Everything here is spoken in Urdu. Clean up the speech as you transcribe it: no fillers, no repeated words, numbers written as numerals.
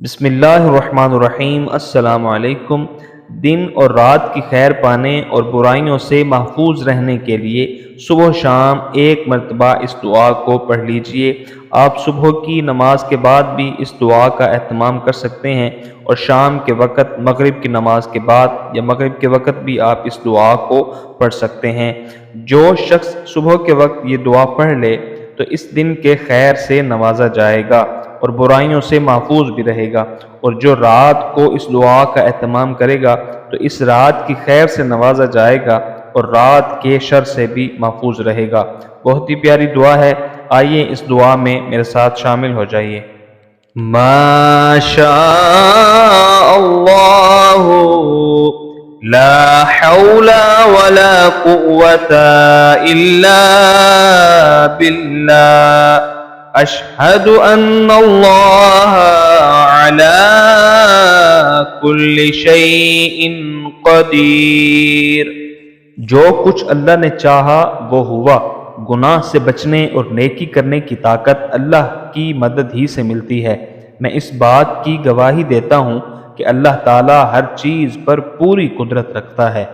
بسم اللہ الرحمن الرحیم۔ السلام علیکم۔ دن اور رات کی خیر پانے اور برائیوں سے محفوظ رہنے کے لیے صبح و شام ایک مرتبہ اس دعا کو پڑھ لیجئے۔ آپ صبح کی نماز کے بعد بھی اس دعا کا اہتمام کر سکتے ہیں، اور شام کے وقت مغرب کی نماز کے بعد یا مغرب کے وقت بھی آپ اس دعا کو پڑھ سکتے ہیں۔ جو شخص صبح کے وقت یہ دعا پڑھ لے تو اس دن کے خیر سے نوازا جائے گا اور برائیوں سے محفوظ بھی رہے گا، اور جو رات کو اس دعا کا اہتمام کرے گا تو اس رات کی خیر سے نوازا جائے گا اور رات کے شر سے بھی محفوظ رہے گا۔ بہت ہی پیاری دعا ہے، آئیے اس دعا میں میرے ساتھ شامل ہو جائیے۔ ما شاء اللہ لا حول ولا قوة الا باللہ اشہد ان اللہ علی کل شیء قدیر۔ جو کچھ اللہ نے چاہا وہ ہوا۔ گناہ سے بچنے اور نیکی کرنے کی طاقت اللہ کی مدد ہی سے ملتی ہے۔ میں اس بات کی گواہی دیتا ہوں کہ اللہ تعالیٰ ہر چیز پر پوری قدرت رکھتا ہے۔